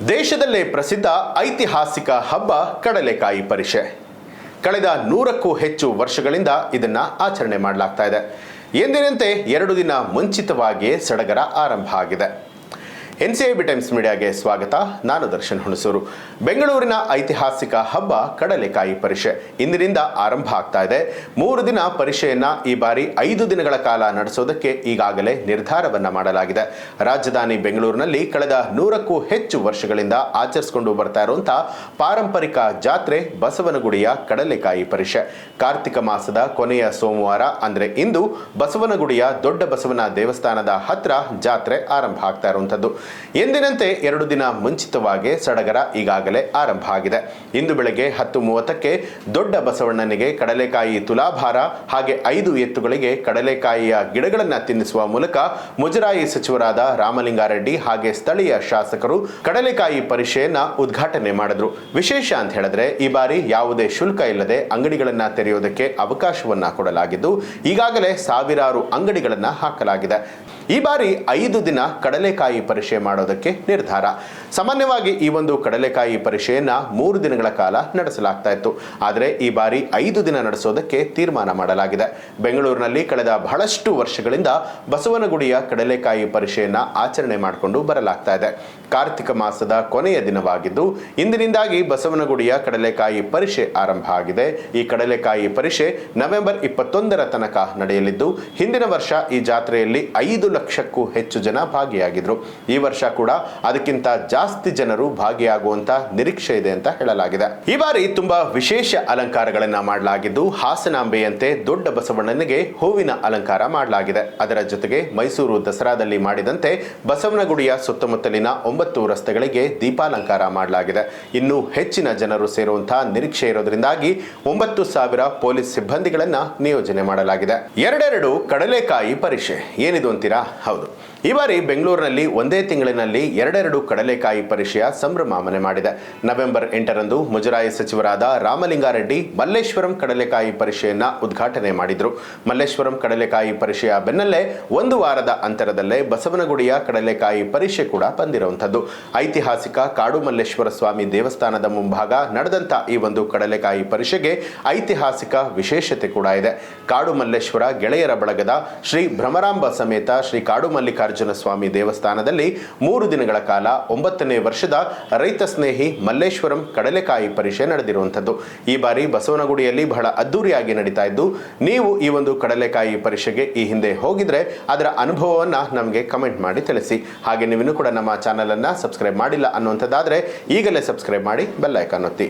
ದೇಶದಲ್ಲೇ ಪ್ರಸಿದ್ಧ ಐತಿಹಾಸಿಕ ಹಬ್ಬ ಕಡಲೆಕಾಯಿ ಪರಿಷೆ. ಕಳೆದ 100ಕ್ಕೂ ಹೆಚ್ಚು ವರ್ಷಗಳಿಂದ ಇದನ್ನ ಆಚರಣೆ ಮಾಡಲಾಗ್ತಾ ಇದೆ. ಎಂದಿನಂತೆ 2 ದಿನ ಮುಂಚಿತವಾಗಿಯೇ ಸಡಗರ ಆರಂಭ ಆಗಿದೆ. NCIB ಟೈಮ್ಸ್ ಮೀಡಿಯಾಗೆ ಸ್ವಾಗತ. ನಾನು ದರ್ಶನ್ ಹುಣಸೂರು. ಬೆಂಗಳೂರಿನ ಐತಿಹಾಸಿಕ ಹಬ್ಬ ಕಡಲೆಕಾಯಿ ಪರಿಷೆ ಇಂದಿನಿಂದ ಆರಂಭ ಆಗ್ತಾ ಇದೆ. 3 ದಿನ ಪರಿಷೆಯನ್ನ ಈ ಬಾರಿ 5 ದಿನಗಳ ಕಾಲ ನಡೆಸೋದಕ್ಕೆ ಈಗಾಗಲೇ ನಿರ್ಧಾರವನ್ನ ಮಾಡಲಾಗಿದೆ. ರಾಜಧಾನಿ ಬೆಂಗಳೂರಿನಲ್ಲಿ ಕಳೆದ 100ಕ್ಕೂ ಹೆಚ್ಚು ವರ್ಷಗಳಿಂದ ಆಚರಿಸಿಕೊಂಡು ಬರ್ತಾ ಇರುವಂತಹ ಪಾರಂಪರಿಕ ಜಾತ್ರೆ ಬಸವನಗುಡಿಯ ಕಡಲೆಕಾಯಿ ಪರಿಷೆ. ಕಾರ್ತಿಕ ಮಾಸದ ಕೊನೆಯ ಸೋಮವಾರ ಅಂದ್ರೆ ಇಂದು ಬಸವನಗುಡಿಯ ದೊಡ್ಡ ಬಸವನ ದೇವಸ್ಥಾನದ ಹತ್ರ ಜಾತ್ರೆ ಆರಂಭ ಆಗ್ತಾ ಇರುವಂತದ್ದು. ಎಂದಿನಂತೆ 2 ದಿನ ಮುಂಚಿತವಾಗಿ ಸಡಗರ ಈಗಾಗಲೇ ಆರಂಭ ಆಗಿದೆ. ಇಂದು ಬೆಳಗ್ಗೆ 10:30ಕ್ಕೆ ದೊಡ್ಡ ಬಸವಣ್ಣನಿಗೆ ಕಡಲೆಕಾಯಿ ತುಲಾಭಾರ ಹಾಗೆ 5 ಎತ್ತುಗಳಿಗೆ ಕಡಲೆಕಾಯಿಯ ಗಿಡಗಳನ್ನು ತಿನ್ನಿಸುವ ಮೂಲಕ ಮುಜರಾಯಿ ಸಚಿವರಾದ ರಾಮಲಿಂಗಾರೆಡ್ಡಿ ಹಾಗೆ ಸ್ಥಳೀಯ ಶಾಸಕರು ಕಡಲೆಕಾಯಿ ಪರಿಷೆಯನ್ನ ಉದ್ಘಾಟನೆ ಮಾಡಿದ್ರು. ವಿಶೇಷ ಅಂತ ಹೇಳಿದ್ರೆ ಈ ಬಾರಿ ಯಾವುದೇ ಶುಲ್ಕ ಇಲ್ಲದೆ ಅಂಗಡಿಗಳನ್ನ ತೆರೆಯೋದಕ್ಕೆ ಅವಕಾಶವನ್ನ ಕೊಡಲಾಗಿದ್ದು ಈಗಾಗಲೇ ಸಾವಿರಾರು ಅಂಗಡಿಗಳನ್ನ ಹಾಕಲಾಗಿದೆ. ಈ ಬಾರಿ 5 ದಿನ ಕಡಲೆಕಾಯಿ ಪರಿಷೆ ಮಾಡೋದಕ್ಕೆ ನಿರ್ಧಾರ. ಸಾಮಾನ್ಯವಾಗಿ ಈ ಒಂದು ಕಡಲೆಕಾಯಿ ಪರಿಷೆಯನ್ನ 3 ದಿನಗಳ ಕಾಲ ನಡೆಸಲಾಗ್ತಾ ಇತ್ತು. ಆದರೆ ಈ ಬಾರಿ 5 ದಿನ ನಡೆಸೋದಕ್ಕೆ ತೀರ್ಮಾನ ಮಾಡಲಾಗಿದೆ. ಬೆಂಗಳೂರಿನಲ್ಲಿ ಕಳೆದ ಬಹಳಷ್ಟು ವರ್ಷಗಳಿಂದ ಬಸವನಗುಡಿಯ ಕಡಲೆಕಾಯಿ ಪರಿಷೆಯನ್ನ ಆಚರಣೆ ಮಾಡಿಕೊಂಡು ಬರಲಾಗ್ತಾ ಇದೆ. ಕಾರ್ತಿಕ ಮಾಸದ ಕೊನೆಯ ದಿನವಾಗಿದ್ದು ಇಂದಿನಿಂದಾಗಿ ಬಸವನಗುಡಿಯ ಕಡಲೆಕಾಯಿ ಪರಿಷೆ ಆರಂಭ ಆಗಿದೆ. ಈ ಕಡಲೆಕಾಯಿ ಪರಿಷೆ ನವೆಂಬರ್ 21ರ ತನಕ ನಡೆಯಲಿದ್ದು ಹಿಂದಿನ ವರ್ಷ ಈ ಜಾತ್ರೆಯಲ್ಲಿ 5 ಲಕ್ಷಕ್ಕೂ ಹೆಚ್ಚು ಜನ ಭಾಗಿಯಾಗಿದ್ರು. ಈ ವರ್ಷ ಕೂಡ ಅದಕ್ಕಿಂತ ಜಾಸ್ತಿ ಜನರು ಭಾಗಿಯಾಗುವಂತ ನಿರೀಕ್ಷೆ ಇದೆ ಅಂತ ಹೇಳಲಾಗಿದೆ. ಈ ಬಾರಿ ತುಂಬಾ ವಿಶೇಷ ಅಲಂಕಾರಗಳನ್ನ ಮಾಡಲಾಗಿದ್ದು ಹಾಸನಾಂಬೆಯಂತೆ ದೊಡ್ಡ ಬಸವಣ್ಣನಿಗೆ ಹೂವಿನ ಅಲಂಕಾರ ಮಾಡಲಾಗಿದೆ. ಅದರ ಜೊತೆಗೆ ಮೈಸೂರು ದಸರಾದಲ್ಲಿ ಮಾಡಿದಂತೆ ಬಸವನಗುಡಿಯ ಸುತ್ತಮುತ್ತಲಿನ 9 ರಸ್ತೆಗಳಿಗೆ ದೀಪಾಲಂಕಾರ ಮಾಡಲಾಗಿದೆ. ಇನ್ನೂ ಹೆಚ್ಚಿನ ಜನರು ಸೇರುವಂತಹ ನಿರೀಕ್ಷೆ ಇರೋದ್ರಿಂದಾಗಿ 9,000 ಪೊಲೀಸ್ ಸಿಬ್ಬಂದಿಗಳನ್ನ ನಿಯೋಜನೆ ಮಾಡಲಾಗಿದೆ. 2 ಕಡಲೆಕಾಯಿ ಪರಿಷೆ ಏನಿದು ಅಂತೀರಾ? ಹೌದು, ಈ ಬಾರಿ ಬೆಂಗಳೂರಿನಲ್ಲಿ ಒಂದೇ ತಿಂಗಳಿನಲ್ಲಿ 2 ಕಡಲೆಕಾಯಿ ಪರಿಷೆಯ ಸಂಭ್ರಮ ಮನೆ ಮಾಡಿದೆ. ನವೆಂಬರ್ 8ರಂದು ಮುಜರಾಯಿ ಸಚಿವರಾದ ರಾಮಲಿಂಗಾರೆಡ್ಡಿ ಮಲ್ಲೇಶ್ವರಂ ಕಡಲೆಕಾಯಿ ಪರಿಷೆಯನ್ನ ಉದ್ಘಾಟನೆ ಮಾಡಿದ್ರು. ಮಲ್ಲೇಶ್ವರಂ ಕಡಲೆಕಾಯಿ ಪರಿಷೆಯ ಬೆನ್ನಲ್ಲೇ 1 ವಾರದ ಅಂತರದಲ್ಲೇ ಬಸವನಗುಡಿಯ ಕಡಲೆಕಾಯಿ ಪರಿಷೆ ಕೂಡ ಬಂದಿರುವಂತದ್ದು. ಐತಿಹಾಸಿಕ ಕಾಡು ಮಲ್ಲೇಶ್ವರ ಸ್ವಾಮಿ ದೇವಸ್ಥಾನದ ಮುಂಭಾಗ ನಡೆದಂತ ಈ ಒಂದು ಕಡಲೆಕಾಯಿ ಪರಿಷೆಗೆ ಐತಿಹಾಸಿಕ ವಿಶೇಷತೆ ಕೂಡ ಇದೆ. ಕಾಡು ಮಲ್ಲೇಶ್ವರ ಗೆಳೆಯರ ಬಳಗದ ಶ್ರೀ ಭ್ರಮರಾಂಬ ಸಮೇತ ಶ್ರೀ ಕಾಡು ಮಲ್ಲಿಕಾರ್ಜುನ ಸ್ವಾಮಿ ದೇವಸ್ಥಾನದಲ್ಲಿ 3 ದಿನಗಳ ಕಾಲ 9ನೇ ವರ್ಷದ ರೈತ ಸ್ನೇಹಿ ಮಲ್ಲೇಶ್ವರಂ ಕಡಲೆಕಾಯಿ ಪರಿಷೆ ನಡೆದಿರುವಂಥದ್ದು. ಈ ಬಾರಿ ಬಸವನಗುಡಿಯಲ್ಲಿ ಬಹಳ ಅದ್ದೂರಿಯಾಗಿ ನಡೀತಾ ಇದ್ದು ನೀವು ಈ ಒಂದು ಕಡಲೆಕಾಯಿ ಪರಿಷೆಗೆ ಈ ಹಿಂದೆ ಹೋಗಿದ್ರೆ ಅದರ ಅನುಭವವನ್ನ ನಮಗೆ ಕಮೆಂಟ್ ಮಾಡಿ ತಿಳಿಸಿ. ಹಾಗೆ ನೀವಿನ್ನೂ ಕೂಡ ನಮ್ಮ ಚಾನೆಲ್ ಅನ್ನ ಸಬ್ಸ್ಕ್ರೈಬ್ ಮಾಡಿಲ್ಲ ಅನ್ನುವಂಥದ್ದಾದ್ರೆ ಈಗಲೇ ಸಬ್ಸ್ಕ್ರೈಬ್ ಮಾಡಿ ಬೆಲ್ ಐಕಾನ್ ಒತ್ತಿ.